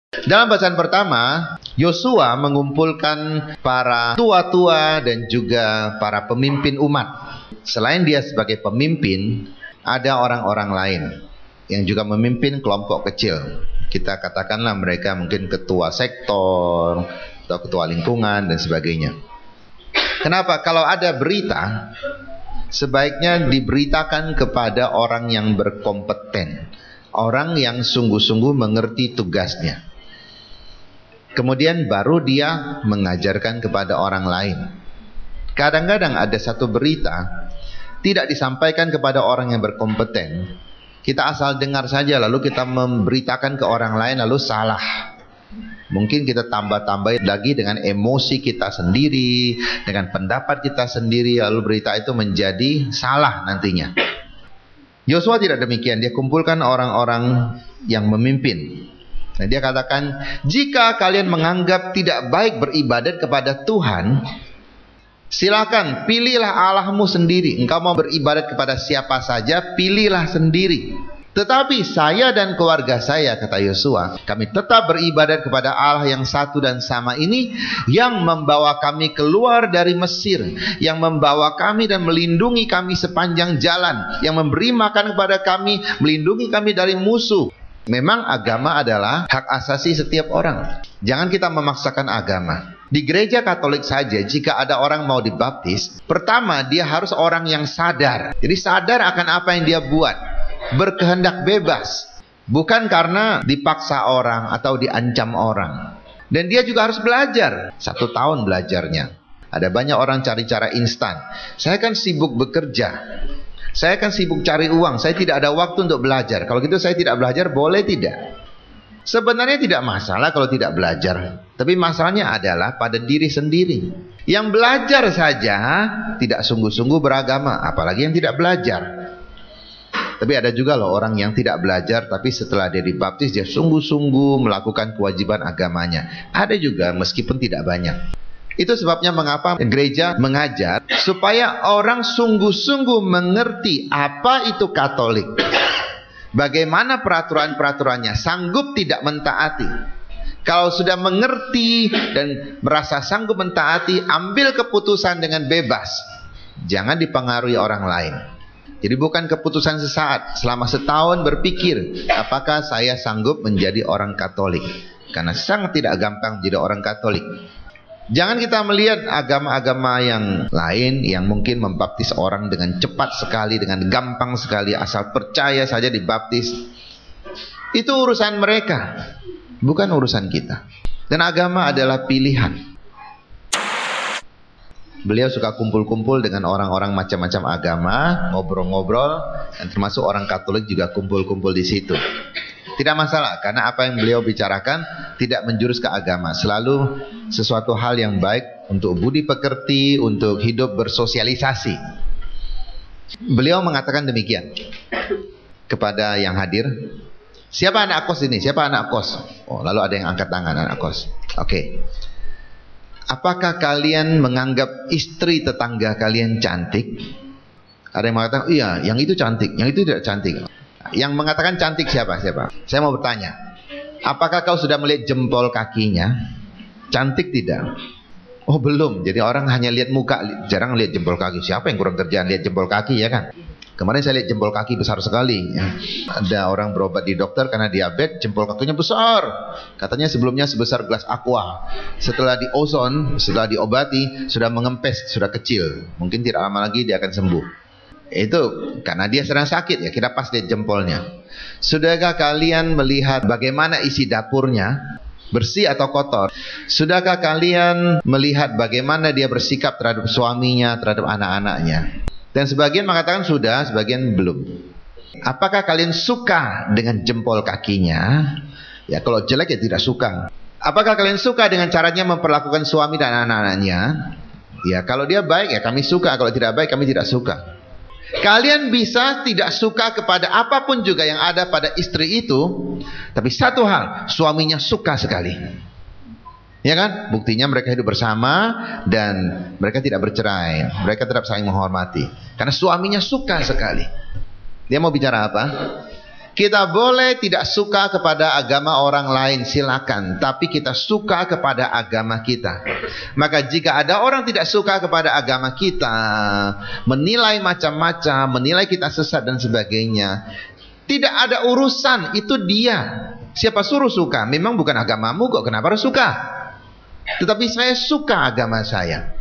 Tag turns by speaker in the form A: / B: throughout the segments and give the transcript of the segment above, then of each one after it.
A: Dalam bacaan pertama, Yosua mengumpulkan para tua-tua dan juga para pemimpin umat. Selain dia sebagai pemimpin, ada orang-orang lain yang juga memimpin kelompok kecil. Kita katakanlah mereka mungkin ketua sektor atau ketua lingkungan dan sebagainya. Kenapa? Kalau ada berita, sebaiknya diberitakan kepada orang yang berkompeten, orang yang sungguh-sungguh mengerti tugasnya. Kemudian baru dia mengajarkan kepada orang lain. Kadang-kadang ada satu berita tidak disampaikan kepada orang yang berkompeten. Kita asal dengar saja lalu kita memberitakan ke orang lain lalu salah. Mungkin kita tambah-tambah lagi dengan emosi kita sendiri, dengan pendapat kita sendiri, lalu berita itu menjadi salah nantinya. Yosua tidak demikian. Dia kumpulkan orang-orang yang memimpin. Nah, dia katakan, jika kalian menganggap tidak baik beribadat kepada Tuhan, silakan pilihlah Allahmu sendiri. Engkau mau beribadat kepada siapa saja, pilihlah sendiri. Tetapi saya dan keluarga saya, kata Yosua, kami tetap beribadat kepada Allah yang satu dan sama ini, yang membawa kami keluar dari Mesir, yang membawa kami dan melindungi kami sepanjang jalan, yang memberi makan kepada kami, melindungi kami dari musuh. Memang agama adalah hak asasi setiap orang. Jangan kita memaksakan agama. Di gereja Katolik saja, jika ada orang mau dibaptis, pertama dia harus orang yang sadar. Jadi sadar akan apa yang dia buat, berkehendak bebas, bukan karena dipaksa orang atau diancam orang. Dan dia juga harus belajar. 1 tahun belajarnya. Ada banyak orang cari cara instan. Saya kan sibuk bekerja, saya kan sibuk cari uang, saya tidak ada waktu untuk belajar. Kalau gitu saya tidak belajar, boleh tidak? Sebenarnya tidak masalah kalau tidak belajar. Tapi masalahnya adalah pada diri sendiri. Yang belajar saja tidak sungguh-sungguh beragama, apalagi yang tidak belajar. Tapi ada juga loh orang yang tidak belajar, tapi setelah dia dibaptis dia sungguh-sungguh melakukan kewajiban agamanya. Ada juga, meskipun tidak banyak. Itu sebabnya mengapa gereja mengajar supaya orang sungguh-sungguh mengerti apa itu Katolik, bagaimana peraturan-peraturannya, sanggup tidak mentaati. Kalau sudah mengerti dan merasa sanggup mentaati, ambil keputusan dengan bebas. Jangan dipengaruhi orang lain. Jadi bukan keputusan sesaat. Selama setahun berpikir, apakah saya sanggup menjadi orang Katolik? Karena sangat tidak gampang menjadi orang Katolik. Jangan kita melihat agama-agama yang lain yang mungkin membaptis orang dengan cepat sekali, dengan gampang sekali, asal percaya saja dibaptis. Itu urusan mereka, bukan urusan kita. Dan agama adalah pilihan. Beliau suka kumpul-kumpul dengan orang-orang macam-macam agama, ngobrol-ngobrol, dan termasuk orang Katolik juga kumpul-kumpul di situ. Tidak masalah, karena apa yang beliau bicarakan tidak menjurus ke agama. Selalu sesuatu hal yang baik untuk budi pekerti, untuk hidup bersosialisasi. Beliau mengatakan demikian kepada yang hadir. Siapa anak kos ini? Siapa anak kos? Oh, lalu ada yang angkat tangan, anak kos. Oke. Apakah kalian menganggap istri tetangga kalian cantik? Ada yang mengatakan, iya, yang itu cantik, yang itu tidak cantik. Yang mengatakan cantik siapa? Saya mau bertanya, apakah kau sudah melihat jempol kakinya? Cantik tidak? Oh belum. Jadi orang hanya lihat muka, jarang lihat jempol kaki. Siapa yang kurang kerjaan lihat jempol kaki, ya kan? Kemarin saya lihat jempol kaki besar sekali, ya. Ada orang berobat di dokter karena diabetes, jempol kakinya besar. Katanya sebelumnya sebesar gelas aqua. Setelah di ozon, setelah diobati, sudah mengempes, sudah kecil. Mungkin tidak lama lagi dia akan sembuh. Itu karena dia sedang sakit, ya, kita pas lihat jempolnya. Sudahkah kalian melihat bagaimana isi dapurnya, bersih atau kotor? Sudahkah kalian melihat bagaimana dia bersikap terhadap suaminya, terhadap anak-anaknya? Dan sebagian mengatakan sudah, sebagian belum. Apakah kalian suka dengan jempol kakinya? Ya kalau jelek ya tidak suka. Apakah kalian suka dengan caranya memperlakukan suami dan anak-anaknya? Ya kalau dia baik ya kami suka, kalau tidak baik kami tidak suka. Kalian bisa tidak suka kepada apapun juga yang ada pada istri itu, tapi satu hal, suaminya suka sekali. Ya kan? Buktinya mereka hidup bersama dan mereka tidak bercerai. Mereka tetap saling menghormati karena suaminya suka sekali. Dia mau bicara apa? Kita boleh tidak suka kepada agama orang lain, silakan, tapi kita suka kepada agama kita. Maka jika ada orang tidak suka kepada agama kita, menilai macam-macam, menilai kita sesat dan sebagainya, tidak ada urusan, itu dia. Siapa suruh suka? Memang bukan agamamu kok, kenapa harus suka? Tetapi saya suka agama saya.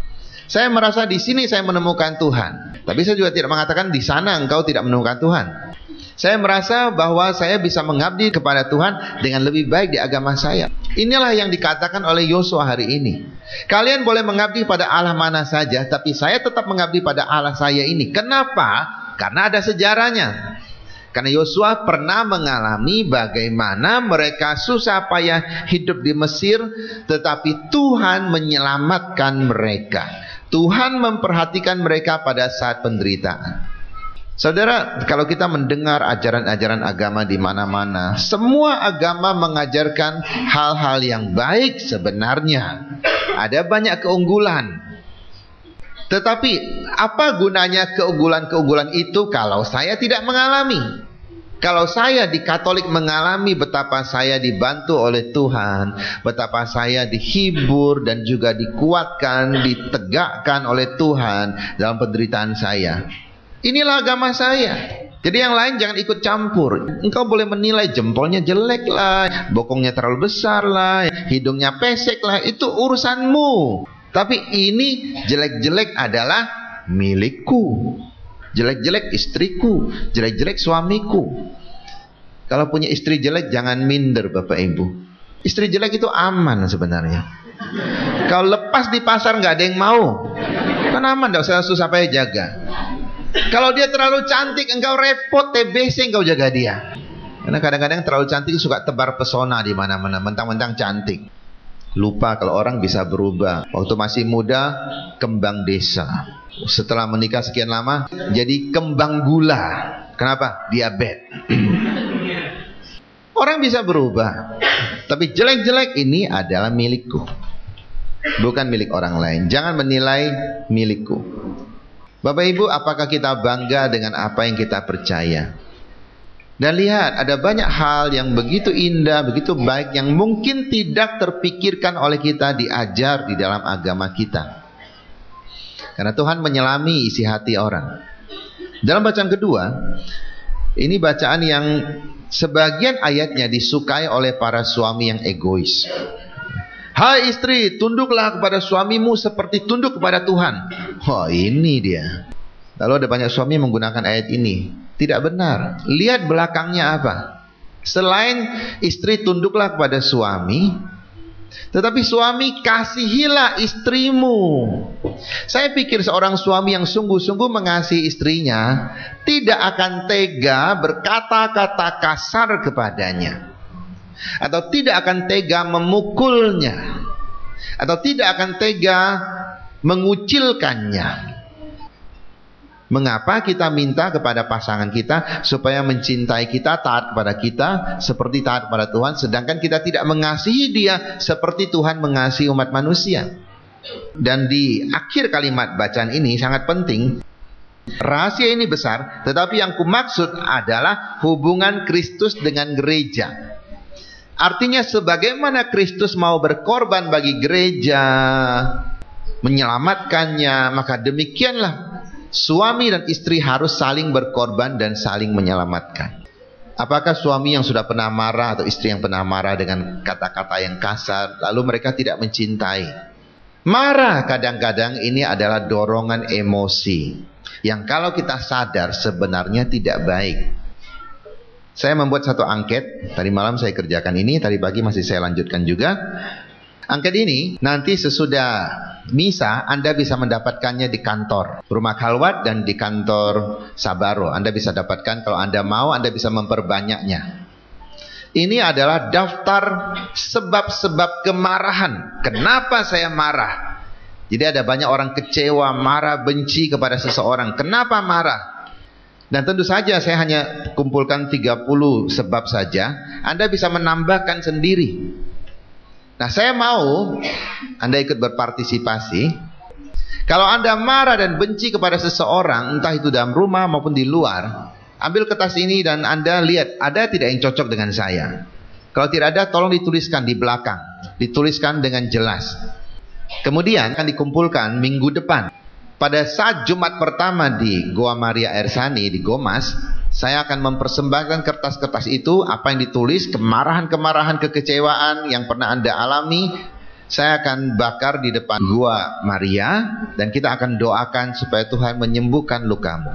A: Saya merasa di sini saya menemukan Tuhan. Tapi saya juga tidak mengatakan di sana engkau tidak menemukan Tuhan. Saya merasa bahwa saya bisa mengabdi kepada Tuhan dengan lebih baik di agama saya. Inilah yang dikatakan oleh Yosua hari ini. Kalian boleh mengabdi pada Allah mana saja, tapi saya tetap mengabdi pada Allah saya ini. Kenapa? Karena ada sejarahnya. Karena Yosua pernah mengalami bagaimana mereka susah payah hidup di Mesir, tetapi Tuhan menyelamatkan mereka. Tuhan memperhatikan mereka pada saat penderitaan. Saudara, kalau kita mendengar ajaran-ajaran agama di mana-mana, semua agama mengajarkan hal-hal yang baik sebenarnya. Ada banyak keunggulan. Tetapi apa gunanya keunggulan-keunggulan itu kalau saya tidak mengalami? Kalau saya di Katolik mengalami betapa saya dibantu oleh Tuhan, betapa saya dihibur dan juga dikuatkan, ditegakkan oleh Tuhan dalam penderitaan saya. Inilah agama saya. Jadi yang lain jangan ikut campur. Engkau boleh menilai jempolnya jelek lah, bokongnya terlalu besar lah, hidungnya pesek lah, itu urusanmu. Tapi ini jelek-jelek adalah milikku. Jelek-jelek istriku, jelek-jelek suamiku. Kalau punya istri jelek jangan minder Bapak Ibu. Istri jelek itu aman sebenarnya. Kalau lepas di pasar nggak ada yang mau, kan aman, nggak usah susah payah jaga. Kalau dia terlalu cantik engkau repot, TBC engkau jaga dia. Karena kadang-kadang terlalu cantik suka tebar pesona di mana-mana, mentang-mentang cantik. Lupa kalau orang bisa berubah. Waktu masih muda kembang desa, setelah menikah sekian lama jadi kembang gula. Kenapa? Diabetes. Orang bisa berubah. Tapi jelek-jelek ini adalah milikku, bukan milik orang lain. Jangan menilai milikku. Bapak Ibu, apakah kita bangga dengan apa yang kita percaya? Dan lihat, ada banyak hal yang begitu indah, begitu baik, yang mungkin tidak terpikirkan oleh kita diajar di dalam agama kita. Karena Tuhan menyelami isi hati orang. Dalam bacaan kedua, ini bacaan yang sebagian ayatnya disukai oleh para suami yang egois. Hai istri, tunduklah kepada suamimu seperti tunduk kepada Tuhan. Oh, ini dia. Lalu ada banyak suami menggunakan ayat ini. Tidak benar. Lihat belakangnya apa. Selain istri tunduklah kepada suami, tetapi suami kasihilah istrimu. Saya pikir seorang suami yang sungguh-sungguh mengasihi istrinya tidak akan tega berkata-kata kasar kepadanya, atau tidak akan tega memukulnya, atau tidak akan tega mengucilkannya. Mengapa kita minta kepada pasangan kita supaya mencintai kita, taat kepada kita seperti taat kepada Tuhan, sedangkan kita tidak mengasihi dia seperti Tuhan mengasihi umat manusia? Dan di akhir kalimat bacaan ini sangat penting. Rahasia ini besar, tetapi yang kumaksud adalah hubungan Kristus dengan gereja. Artinya sebagaimana Kristus mau berkorban bagi gereja, menyelamatkannya, maka demikianlah suami dan istri harus saling berkorban dan saling menyelamatkan. Apakah suami yang sudah pernah marah atau istri yang pernah marah dengan kata-kata yang kasar, lalu mereka tidak mencintai? Marah kadang-kadang ini adalah dorongan emosi yang kalau kita sadar sebenarnya tidak baik. Saya membuat satu angket, tadi malam saya kerjakan ini, tadi pagi masih saya lanjutkan juga. Angket ini nanti sesudah misa Anda bisa mendapatkannya di kantor Rumah Khalwat dan di kantor Sabaro. Anda bisa dapatkan, kalau Anda mau Anda bisa memperbanyaknya. Ini adalah daftar sebab-sebab kemarahan. Kenapa saya marah? Jadi ada banyak orang kecewa, marah, benci kepada seseorang. Kenapa marah? Dan tentu saja saya hanya kumpulkan 30 sebab saja. Anda bisa menambahkan sendiri. Nah, saya mau Anda ikut berpartisipasi. Kalau Anda marah dan benci kepada seseorang, entah itu dalam rumah maupun di luar, ambil kertas ini dan Anda lihat ada tidak yang cocok dengan saya. Kalau tidak ada, tolong dituliskan di belakang, dituliskan dengan jelas. Kemudian akan dikumpulkan minggu depan. Pada saat Jumat pertama di Goa Maria Ersani di Gomas, saya akan mempersembahkan kertas-kertas itu, apa yang ditulis, kemarahan-kemarahan, kekecewaan yang pernah Anda alami, saya akan bakar di depan Goa Maria, dan kita akan doakan supaya Tuhan menyembuhkan lukamu.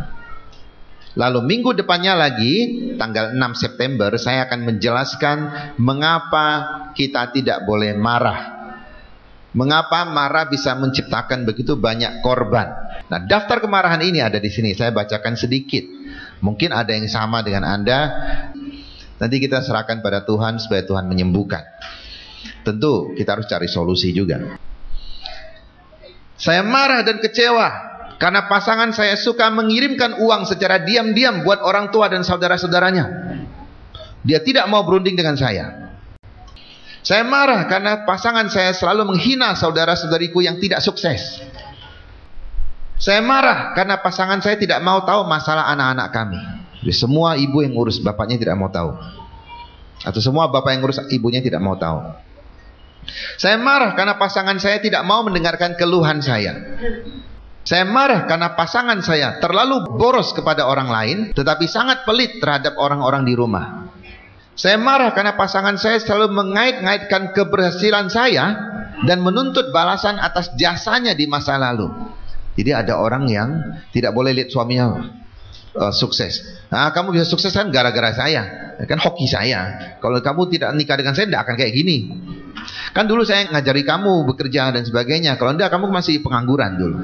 A: Lalu minggu depannya lagi, tanggal 6 September, saya akan menjelaskan mengapa kita tidak boleh marah. Mengapa marah bisa menciptakan begitu banyak korban. Nah, daftar kemarahan ini ada di sini. Saya bacakan sedikit. Mungkin ada yang sama dengan Anda. Nanti kita serahkan pada Tuhan supaya Tuhan menyembuhkan. Tentu kita harus cari solusi juga. Saya marah dan kecewa karena pasangan saya suka mengirimkan uang secara diam-diam buat orang tua dan saudara-saudaranya. Dia tidak mau berunding dengan saya. Saya marah karena pasangan saya selalu menghina saudara-saudariku yang tidak sukses. Saya marah karena pasangan saya tidak mau tahu masalah anak-anak kami. Jadi semua ibu yang ngurus bapaknya tidak mau tahu. Atau semua bapak yang ngurus ibunya tidak mau tahu. Saya marah karena pasangan saya tidak mau mendengarkan keluhan saya. Saya marah karena pasangan saya terlalu boros kepada orang lain, tetapi sangat pelit terhadap orang-orang di rumah. Saya marah karena pasangan saya selalu mengait-ngaitkan keberhasilan saya dan menuntut balasan atas jasanya di masa lalu. Jadi ada orang yang tidak boleh lihat suaminya sukses. Nah, kamu bisa sukses kan gara-gara saya, kan hoki saya. Kalau kamu tidak nikah dengan saya, tidak akan kayak gini. Kan dulu saya ngajari kamu bekerja dan sebagainya. Kalau tidak, kamu masih pengangguran dulu.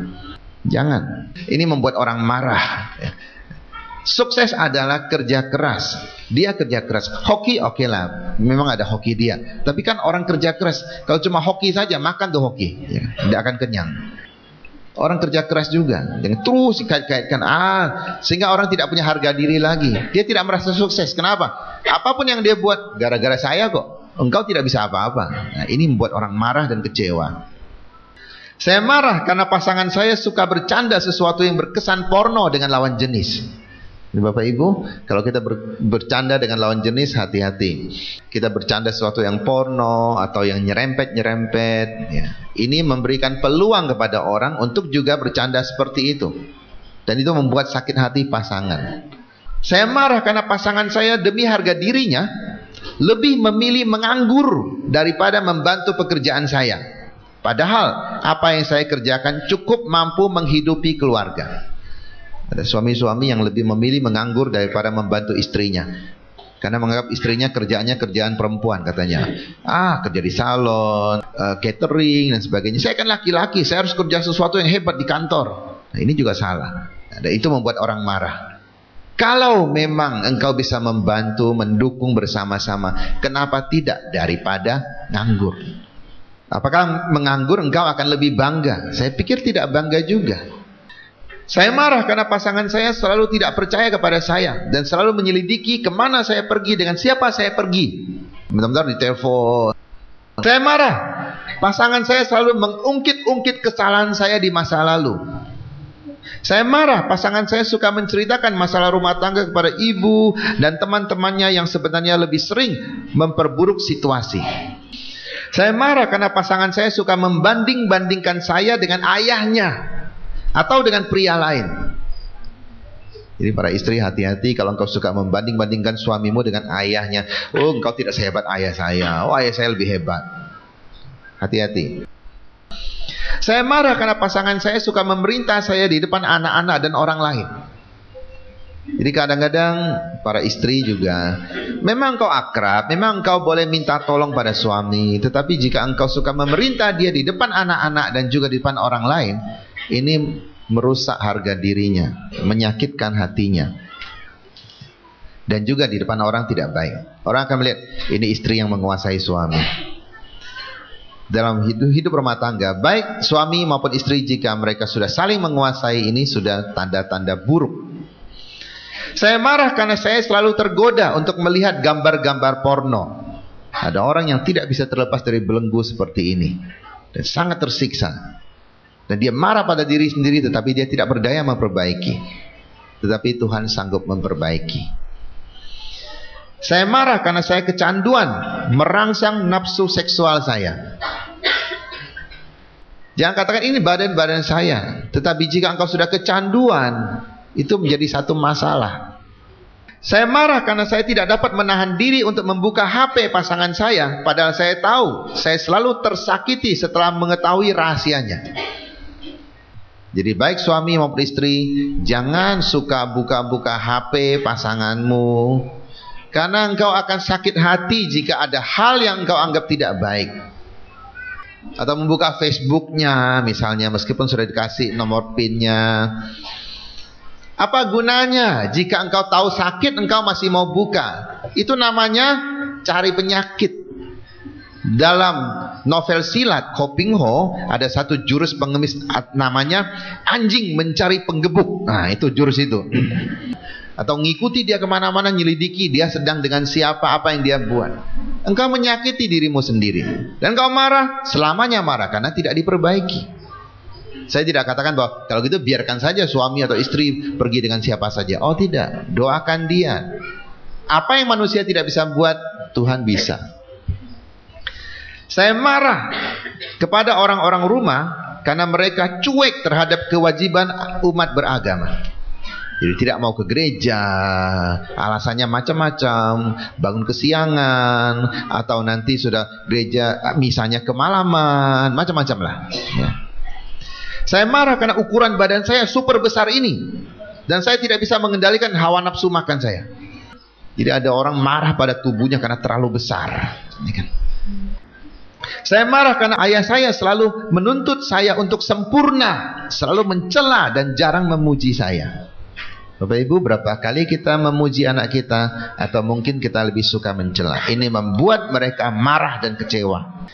A: Jangan. Ini membuat orang marah. Sukses adalah kerja keras. Dia kerja keras. Hoki oke lah, memang ada hoki dia. Tapi kan orang kerja keras. Kalau cuma hoki saja, makan tuh hoki, ya, tidak akan kenyang. Orang kerja keras juga. Jangan terus dikait-kaitkan. Sehingga orang tidak punya harga diri lagi. Dia tidak merasa sukses. Kenapa? Apapun yang dia buat, gara-gara saya kok. Engkau tidak bisa apa-apa. Nah, ini membuat orang marah dan kecewa. Saya marah karena pasangan saya suka bercanda sesuatu yang berkesan porno dengan lawan jenis. Bapak Ibu, kalau kita bercanda dengan lawan jenis, hati-hati. Kita bercanda sesuatu yang porno atau yang nyerempet-nyerempet, ya. Ini memberikan peluang kepada orang untuk juga bercanda seperti itu. Dan itu membuat sakit hati pasangan. Saya marah karena pasangan saya demi harga dirinya lebih memilih menganggur daripada membantu pekerjaan saya. Padahal apa yang saya kerjakan cukup mampu menghidupi keluarga. Ada suami-suami yang lebih memilih menganggur daripada membantu istrinya. Karena menganggap istrinya kerjaannya kerjaan perempuan katanya. Kerja di salon, catering dan sebagainya. Saya kan laki-laki, saya harus kerja sesuatu yang hebat di kantor. Nah, ini juga salah. Dan itu membuat orang marah. Kalau memang engkau bisa membantu, mendukung bersama-sama, kenapa tidak daripada nganggur? Apakah menganggur engkau akan lebih bangga? Saya pikir tidak bangga juga. Saya marah karena pasangan saya selalu tidak percaya kepada saya dan selalu menyelidiki kemana saya pergi, dengan siapa saya pergi. Bentar-bentar ditelepon. Saya marah. Pasangan saya selalu mengungkit-ungkit kesalahan saya di masa lalu. Saya marah. Pasangan saya suka menceritakan masalah rumah tangga kepada ibu dan teman-temannya yang sebenarnya lebih sering memperburuk situasi. Saya marah karena pasangan saya suka membanding-bandingkan saya dengan ayahnya atau dengan pria lain. Jadi para istri, hati-hati kalau engkau suka membanding-bandingkan suamimu dengan ayahnya. Oh, engkau tidak sehebat ayah saya. Oh, ayah saya lebih hebat. Hati-hati. Saya marah karena pasangan saya suka memerintah saya di depan anak-anak dan orang lain. Jadi kadang-kadang para istri juga, memang engkau akrab, memang engkau boleh minta tolong pada suami, tetapi jika engkau suka memerintah dia di depan anak-anak dan juga di depan orang lain, ini merusak harga dirinya, menyakitkan hatinya. Dan juga di depan orang tidak baik. Orang akan melihat, ini istri yang menguasai suami. Dalam hidup rumah tangga, baik suami maupun istri, jika mereka sudah saling menguasai, ini sudah tanda-tanda buruk. Saya marah karena saya selalu tergoda untuk melihat gambar-gambar porno. Ada orang yang tidak bisa terlepas dari belenggu seperti ini dan sangat tersiksa. Dan dia marah pada diri sendiri, tetapi dia tidak berdaya memperbaiki. tetapi Tuhan sanggup memperbaiki. Saya marah karena saya kecanduan merangsang nafsu seksual saya. Jangan katakan ini badan saya, tetapi jika engkau sudah kecanduan, itu menjadi satu masalah. Saya marah karena saya tidak dapat menahan diri untuk membuka HP pasangan saya, padahal saya tahu saya selalu tersakiti setelah mengetahui rahasianya. Jadi baik suami maupun istri, jangan suka buka-buka HP pasanganmu, karena engkau akan sakit hati jika ada hal yang engkau anggap tidak baik. Atau membuka Facebooknya misalnya, meskipun sudah dikasih nomor PIN-nya. Apa gunanya jika engkau tahu sakit engkau masih mau buka? Itu namanya cari penyakit. Dalam novel silat Ko Ping Ho ada satu jurus pengemis namanya anjing mencari penggebuk. Nah itu jurus itu. Atau ngikuti dia kemana-mana, nyelidiki dia sedang dengan siapa, apa yang dia buat. Engkau menyakiti dirimu sendiri. Dan engkau marah, selamanya marah karena tidak diperbaiki. Saya tidak katakan bahwa kalau gitu biarkan saja suami atau istri pergi dengan siapa saja. Oh tidak, doakan dia. Apa yang manusia tidak bisa buat, Tuhan bisa. Saya marah kepada orang-orang rumah karena mereka cuek terhadap kewajiban umat beragama. Jadi tidak mau ke gereja, alasannya macam-macam, bangun kesiangan, atau nanti sudah gereja misalnya kemalaman, macam-macam lah. Ya. Saya marah karena ukuran badan saya super besar ini, dan saya tidak bisa mengendalikan hawa nafsu makan saya. Jadi ada orang marah pada tubuhnya karena terlalu besar. Ini kan. Saya marah karena ayah saya selalu menuntut saya untuk sempurna, selalu mencela dan jarang memuji saya. Bapak Ibu, berapa kali kita memuji anak kita, atau mungkin kita lebih suka mencela. Ini membuat mereka marah dan kecewa.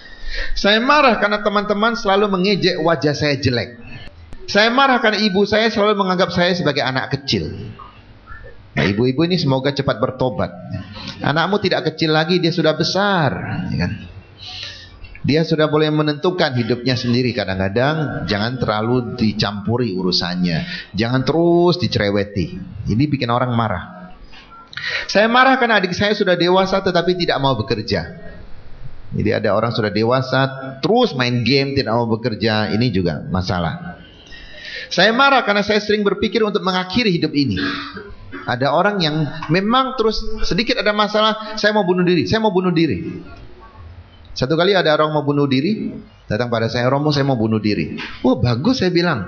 A: Saya marah karena teman-teman selalu mengejek wajah saya jelek. Saya marah karena ibu saya selalu menganggap saya sebagai anak kecil. Nah, ibu-ibu ini semoga cepat bertobat. Anakmu tidak kecil lagi, dia sudah besar, ya kan? Dia sudah boleh menentukan hidupnya sendiri. Kadang-kadang jangan terlalu dicampuri urusannya, jangan terus dicereweti. Ini bikin orang marah. Saya marah karena adik saya sudah dewasa tetapi tidak mau bekerja. Jadi ada orang sudah dewasa terus main game, tidak mau bekerja. Ini juga masalah. Saya marah karena saya sering berpikir untuk mengakhiri hidup ini. Ada orang yang memang terus sedikit ada masalah, saya mau bunuh diri, saya mau bunuh diri. Satu kali ada orang mau bunuh diri, datang pada saya, Romo saya mau bunuh diri. Oh bagus, saya bilang.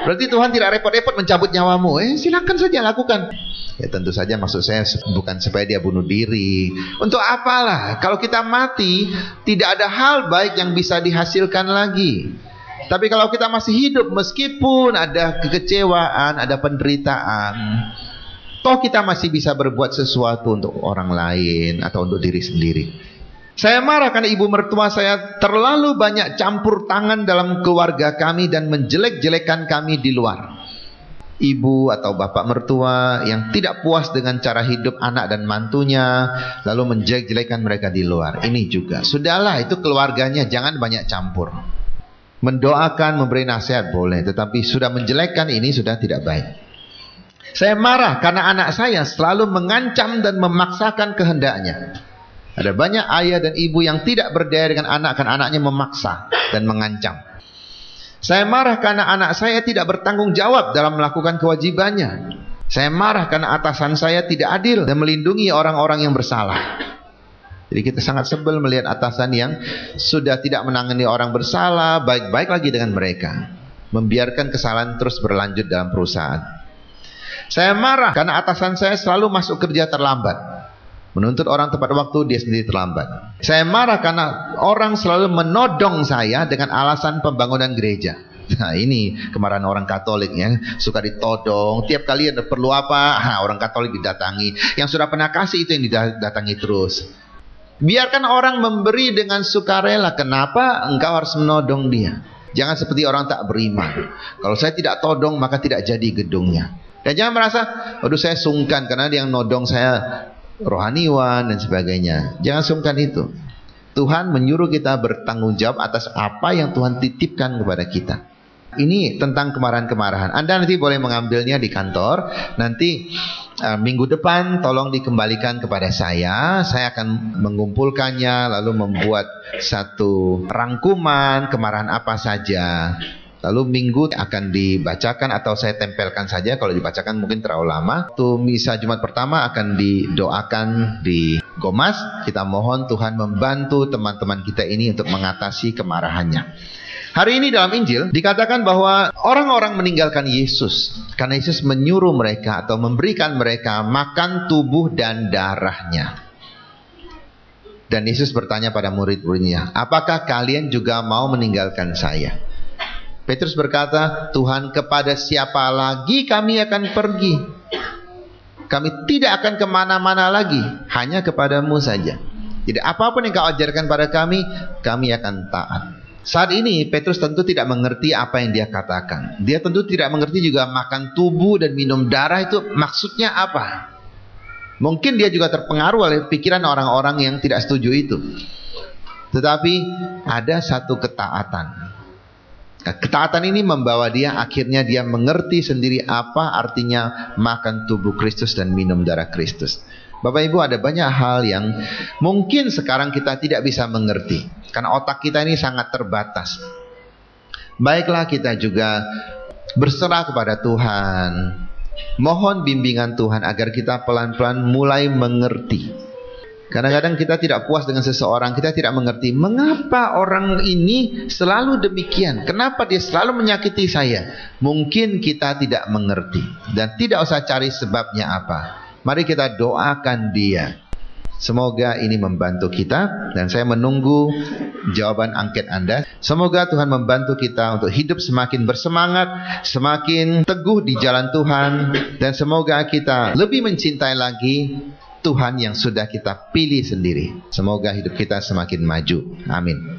A: Berarti Tuhan tidak repot-repot mencabut nyawamu. Silakan saja lakukan. Ya tentu saja maksud saya bukan supaya dia bunuh diri. Untuk apalah, kalau kita mati tidak ada hal baik yang bisa dihasilkan lagi. Tapi kalau kita masih hidup, meskipun ada kekecewaan, ada penderitaan, toh kita masih bisa berbuat sesuatu untuk orang lain atau untuk diri sendiri. Saya marah karena ibu mertua saya terlalu banyak campur tangan dalam keluarga kami dan menjelek-jelekan kami di luar. Ibu atau bapak mertua yang tidak puas dengan cara hidup anak dan mantunya, lalu menjelek-jelekan mereka di luar. Ini juga, sudahlah itu keluarganya, jangan banyak campur. Mendoakan, memberi nasihat boleh, tetapi sudah menjelekkan ini sudah tidak baik. Saya marah karena anak saya selalu mengancam dan memaksakan kehendaknya. Ada banyak ayah dan ibu yang tidak berdaya dengan anak, karena anaknya memaksa dan mengancam. Saya marah karena anak saya tidak bertanggung jawab dalam melakukan kewajibannya. Saya marah karena atasan saya tidak adil dan melindungi orang-orang yang bersalah. Jadi kita sangat sebel melihat atasan yang sudah tidak menangani orang bersalah, baik-baik lagi dengan mereka, membiarkan kesalahan terus berlanjut dalam perusahaan. Saya marah karena atasan saya selalu masuk kerja terlambat, menuntut orang tepat waktu, dia sendiri terlambat. Saya marah karena orang selalu menodong saya dengan alasan pembangunan gereja. Nah ini kemarahan orang Katolik ya, suka ditodong. Tiap kali ada perlu apa, orang Katolik didatangi. Yang sudah pernah kasih itu yang didatangi terus. Biarkan orang memberi dengan sukarela. Kenapa engkau harus menodong dia? Jangan seperti orang tak beriman. Kalau saya tidak todong maka tidak jadi gedungnya. Dan jangan merasa, aduh saya sungkan karena dia yang nodong saya rohaniwan dan sebagainya. Jangan sungkan itu. Tuhan menyuruh kita bertanggung jawab atas apa yang Tuhan titipkan kepada kita. Ini tentang kemarahan-kemarahan. Anda nanti boleh mengambilnya di kantor. Nanti minggu depan tolong dikembalikan kepada saya. Saya akan mengumpulkannya, lalu membuat satu rangkuman kemarahan apa saja. Lalu minggu akan dibacakan atau saya tempelkan saja. Kalau dibacakan mungkin terlalu lama. Tuh misa Jumat pertama akan didoakan di Gomas. Kita mohon Tuhan membantu teman-teman kita ini untuk mengatasi kemarahannya. Hari ini dalam Injil dikatakan bahwa orang-orang meninggalkan Yesus karena Yesus menyuruh mereka atau memberikan mereka makan tubuh dan darahnya. Dan Yesus bertanya pada murid-muridnya, apakah kalian juga mau meninggalkan saya? Petrus berkata, Tuhan, kepada siapa lagi kami akan pergi? Kami tidak akan kemana-mana lagi, hanya kepadamu saja. Jadi apapun yang kau ajarkan pada kami akan taat. Saat ini Petrus tentu tidak mengerti apa yang dia katakan. Dia tentu tidak mengerti juga makan tubuh dan minum darah itu maksudnya apa. Mungkin dia juga terpengaruh oleh pikiran orang-orang yang tidak setuju itu. Tetapi ada satu ketaatan. Ketaatan ini membawa dia, akhirnya dia mengerti sendiri apa artinya makan tubuh Kristus dan minum darah Kristus. Bapak Ibu, ada banyak hal yang mungkin sekarang kita tidak bisa mengerti karena otak kita ini sangat terbatas. Baiklah kita juga berserah kepada Tuhan, mohon bimbingan Tuhan agar kita pelan-pelan mulai mengerti. Kadang-kadang kita tidak puas dengan seseorang, kita tidak mengerti mengapa orang ini selalu demikian, kenapa dia selalu menyakiti saya. Mungkin kita tidak mengerti dan tidak usah cari sebabnya apa. Mari kita doakan dia. Semoga ini membantu kita dan saya menunggu jawaban angket Anda. Semoga Tuhan membantu kita untuk hidup semakin bersemangat, semakin teguh di jalan Tuhan, dan semoga kita lebih mencintai lagi Tuhan yang sudah kita pilih sendiri. Semoga hidup kita semakin maju. Amin.